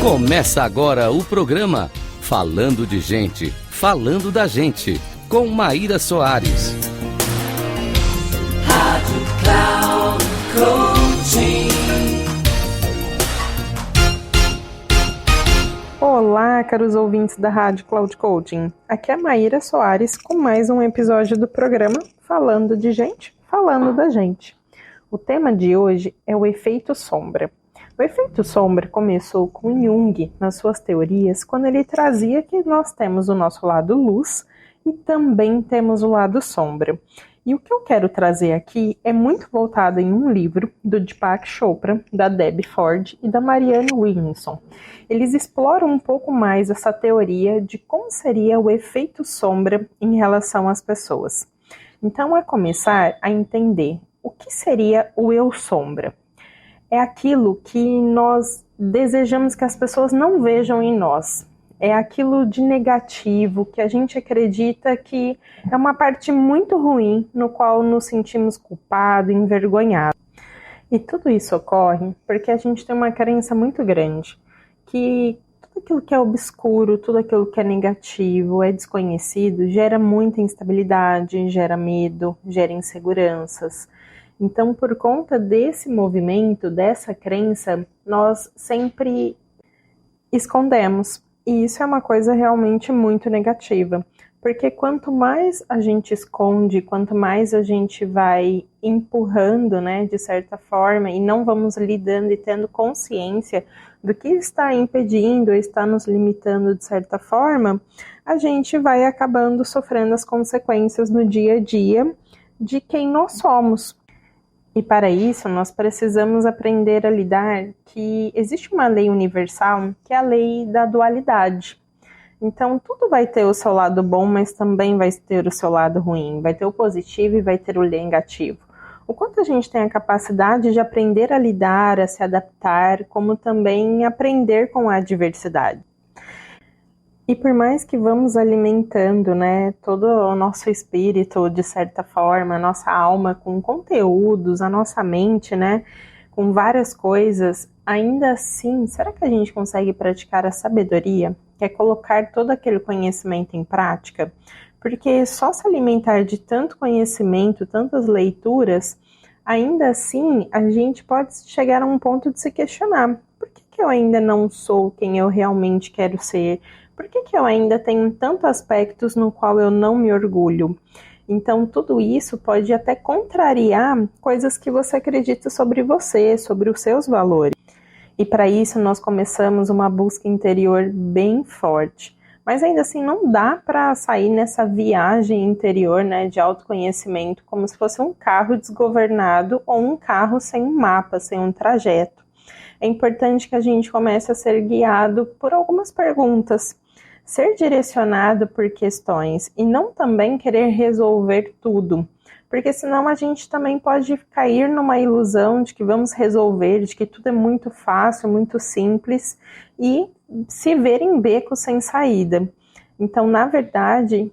Começa agora o programa Falando de Gente, Falando da Gente, com Maíra Soares. Rádio Cloud Coaching. Olá, caros ouvintes da Rádio Cloud Coaching. Aqui é a Maíra Soares com mais um episódio do programa Falando de Gente, Falando da Gente. O tema de hoje é o efeito sombra. O efeito sombra começou com Jung nas suas teorias, quando ele trazia que nós temos o nosso lado luz e também temos o lado sombra. E o que eu quero trazer aqui é muito voltado em um livro do Deepak Chopra, da Debbie Ford e da Marianne Williamson. Eles exploram um pouco mais essa teoria de como seria o efeito sombra em relação às pessoas. Então, a começar a entender o que seria o eu sombra. É aquilo que nós desejamos que as pessoas não vejam em nós. É aquilo de negativo que a gente acredita que é uma parte muito ruim no qual nos sentimos culpados, envergonhados. E tudo isso ocorre porque a gente tem uma crença muito grande que tudo aquilo que é obscuro, tudo aquilo que é negativo, é desconhecido, gera muita instabilidade, gera medo, gera inseguranças. Então, por conta desse movimento, dessa crença, nós sempre escondemos. E isso é uma coisa realmente muito negativa. Porque quanto mais a gente esconde, quanto mais a gente vai empurrando, né, de certa forma, e não vamos lidando e tendo consciência do que está impedindo, está nos limitando de certa forma, a gente vai acabando sofrendo as consequências no dia a dia de quem nós somos. E para isso, nós precisamos aprender a lidar que existe uma lei universal, que é a lei da dualidade. Então, tudo vai ter o seu lado bom, mas também vai ter o seu lado ruim. Vai ter o positivo e vai ter o negativo. O quanto a gente tem a capacidade de aprender a lidar, a se adaptar, como também aprender com a diversidade. E por mais que vamos alimentando, né, todo o nosso espírito, de certa forma, a nossa alma com conteúdos, a nossa mente, né, com várias coisas, ainda assim, será que a gente consegue praticar a sabedoria, que é colocar todo aquele conhecimento em prática? Porque só se alimentar de tanto conhecimento, tantas leituras, ainda assim, a gente pode chegar a um ponto de se questionar. Por que eu ainda não sou quem eu realmente quero ser? Por que eu ainda tenho tantos aspectos no qual eu não me orgulho? Então, tudo isso pode até contrariar coisas que você acredita sobre você, sobre os seus valores. E para isso, nós começamos uma busca interior bem forte. Mas ainda assim, não dá para sair nessa viagem interior, né, de autoconhecimento como se fosse um carro desgovernado ou um carro sem um mapa, sem um trajeto. É importante que a gente comece a ser guiado por algumas perguntas. Ser direcionado por questões e não também querer resolver tudo, porque senão a gente também pode cair numa ilusão de que vamos resolver, de que tudo é muito fácil, muito simples e se ver em becos sem saída. Então, na verdade,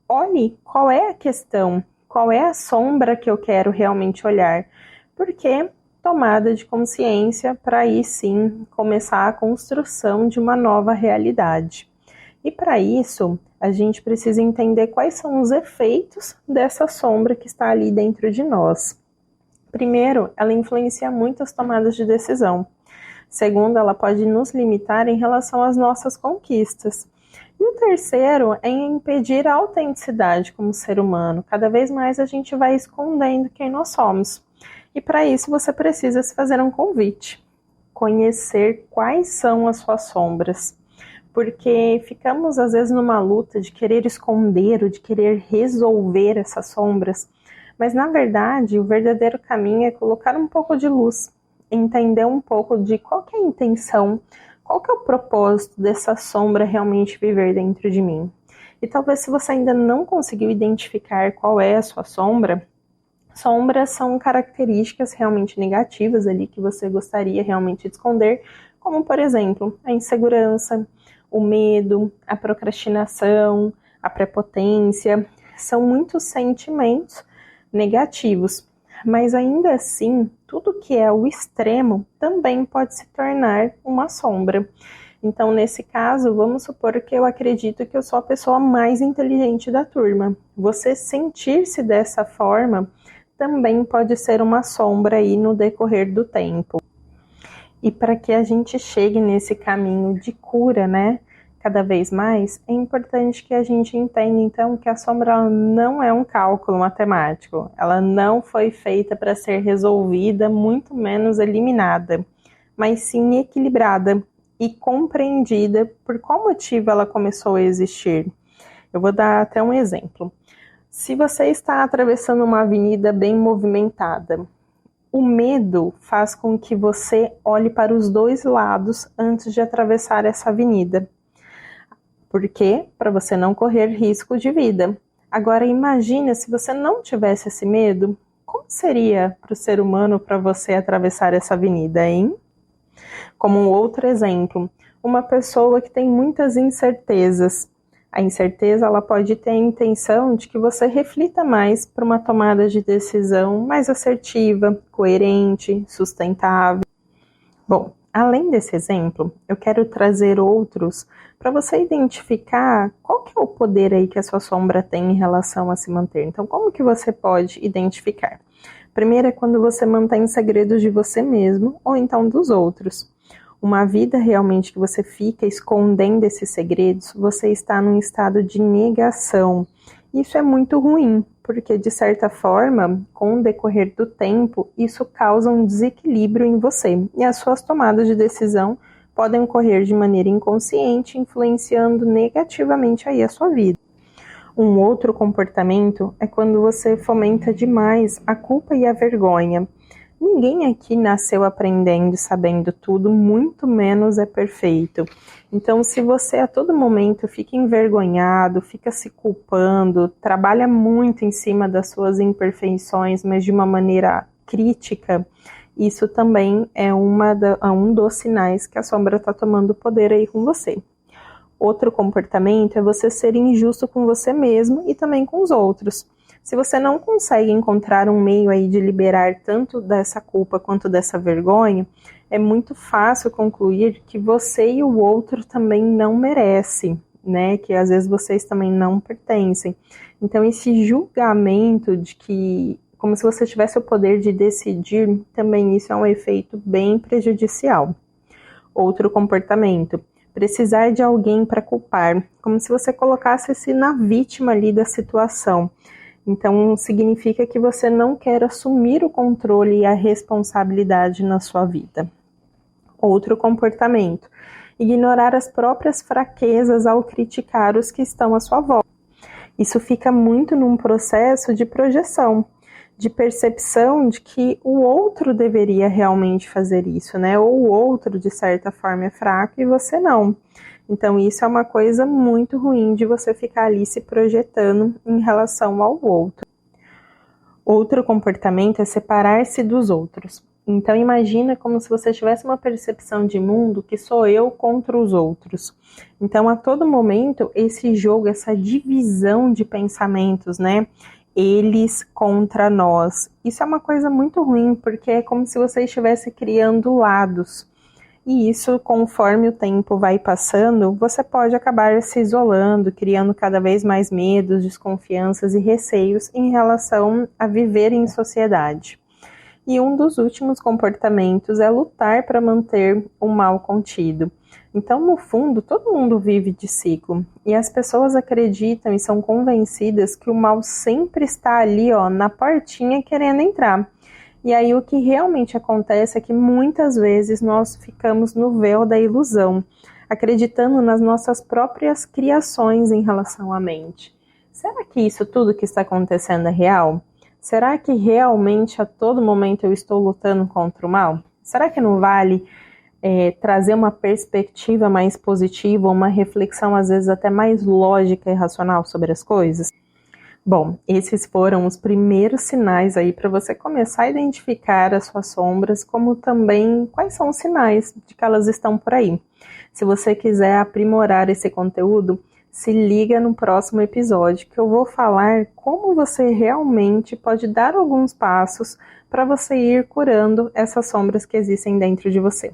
olhe qual é a questão, qual é a sombra que eu quero realmente olhar, porque tomada de consciência para aí sim começar a construção de uma nova realidade. E para isso, a gente precisa entender quais são os efeitos dessa sombra que está ali dentro de nós. Primeiro, ela influencia muito as tomadas de decisão. Segundo, ela pode nos limitar em relação às nossas conquistas. E o terceiro é impedir a autenticidade como ser humano. Cada vez mais a gente vai escondendo quem nós somos. E para isso você precisa se fazer um convite. Conhecer quais são as suas sombras. Porque ficamos às vezes numa luta de querer esconder ou de querer resolver essas sombras, mas na verdade o verdadeiro caminho é colocar um pouco de luz, entender um pouco de qual que é a intenção, qual que é o propósito dessa sombra realmente viver dentro de mim. E talvez se você ainda não conseguiu identificar qual é a sua sombra, sombras são características realmente negativas ali que você gostaria realmente de esconder, como por exemplo a insegurança, o medo, a procrastinação, a prepotência, são muitos sentimentos negativos, mas ainda assim, tudo que é o extremo também pode se tornar uma sombra. Então, nesse caso, vamos supor que eu acredito que eu sou a pessoa mais inteligente da turma. Você sentir-se dessa forma também pode ser uma sombra aí no decorrer do tempo. E para que a gente chegue nesse caminho de cura, né, cada vez mais, é importante que a gente entenda, então, que a sombra não é um cálculo matemático. Ela não foi feita para ser resolvida, muito menos eliminada, mas sim equilibrada e compreendida por qual motivo ela começou a existir. Eu vou dar até um exemplo. Se você está atravessando uma avenida bem movimentada, o medo faz com que você olhe para os dois lados antes de atravessar essa avenida. Por quê? Para você não correr risco de vida. Agora imagine se você não tivesse esse medo, como seria para o ser humano para você atravessar essa avenida, hein? Como um outro exemplo, uma pessoa que tem muitas incertezas. A incerteza ela pode ter a intenção de que você reflita mais para uma tomada de decisão mais assertiva, coerente, sustentável. Bom, além desse exemplo, eu quero trazer outros para você identificar qual que é o poder aí que a sua sombra tem em relação a se manter. Então, como que você pode identificar? Primeiro é quando você mantém segredos de você mesmo ou então dos outros. Uma vida realmente que você fica escondendo esses segredos, você está num estado de negação. Isso é muito ruim, porque de certa forma, com o decorrer do tempo, isso causa um desequilíbrio em você. E as suas tomadas de decisão podem ocorrer de maneira inconsciente, influenciando negativamente aí a sua vida. Um outro comportamento é quando você fomenta demais a culpa e a vergonha. Ninguém aqui nasceu aprendendo e sabendo tudo, muito menos é perfeito. Então, se você a todo momento fica envergonhado, fica se culpando, trabalha muito em cima das suas imperfeições, mas de uma maneira crítica, isso também é um dos sinais que a sombra está tomando poder aí com você. Outro comportamento é você ser injusto com você mesmo e também com os outros. Se você não consegue encontrar um meio aí de liberar tanto dessa culpa quanto dessa vergonha, é muito fácil concluir que você e o outro também não merecem, né? Que às vezes vocês também não pertencem. Então esse julgamento de que, como se você tivesse o poder de decidir, também isso é um efeito bem prejudicial. Outro comportamento, precisar de alguém para culpar, como se você colocasse-se na vítima ali da situação. Então, significa que você não quer assumir o controle e a responsabilidade na sua vida. Outro comportamento, ignorar as próprias fraquezas ao criticar os que estão à sua volta. Isso fica muito num processo de projeção, de percepção de que o outro deveria realmente fazer isso, né? Ou o outro, de certa forma, é fraco e você não. Então, isso é uma coisa muito ruim de você ficar ali se projetando em relação ao outro. Outro comportamento é separar-se dos outros. Então, imagina como se você tivesse uma percepção de mundo que sou eu contra os outros. Então, a todo momento, esse jogo, essa divisão de pensamentos, né? Eles contra nós. Isso é uma coisa muito ruim, porque é como se você estivesse criando lados. E isso, conforme o tempo vai passando, você pode acabar se isolando, criando cada vez mais medos, desconfianças e receios em relação a viver em sociedade. E um dos últimos comportamentos é lutar para manter o mal contido. Então, no fundo, todo mundo vive de ciclo. E as pessoas acreditam e são convencidas que o mal sempre está ali, ó, na portinha querendo entrar. E aí o que realmente acontece é que muitas vezes nós ficamos no véu da ilusão, acreditando nas nossas próprias criações em relação à mente. Será que isso tudo que está acontecendo é real? Será que realmente a todo momento eu estou lutando contra o mal? Será que não vale trazer uma perspectiva mais positiva, uma reflexão às vezes até mais lógica e racional sobre as coisas? Bom, esses foram os primeiros sinais aí para você começar a identificar as suas sombras, como também quais são os sinais de que elas estão por aí. Se você quiser aprimorar esse conteúdo, se liga no próximo episódio, que eu vou falar como você realmente pode dar alguns passos para você ir curando essas sombras que existem dentro de você.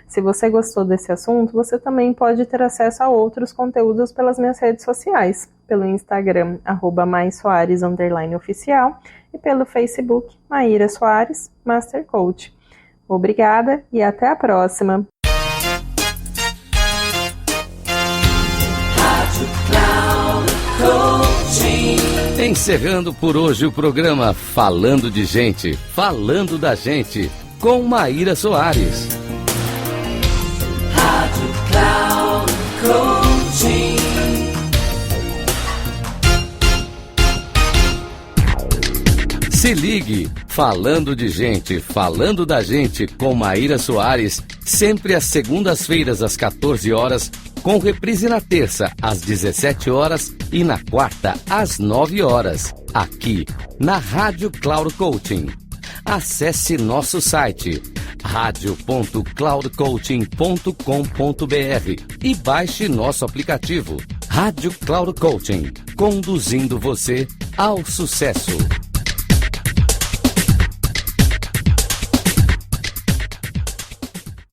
Se você gostou desse assunto, você também pode ter acesso a outros conteúdos pelas minhas redes sociais, pelo Instagram, @maisoares_oficial e pelo Facebook, Maíra Soares, Master Coach. Obrigada e até a próxima! Encerrando por hoje o programa Falando de Gente, Falando da Gente, com Maíra Soares. Rádio Cloud Coaching. Se ligue, Falando de Gente, Falando da Gente, com Maíra Soares, sempre às segundas-feiras às 14 horas, com reprise na terça às 17 horas e na quarta às 9 horas, aqui na Rádio Cloud Coaching. Acesse nosso site radio.cloudcoaching.com.br e baixe nosso aplicativo Rádio Cloud Coaching, conduzindo você ao sucesso.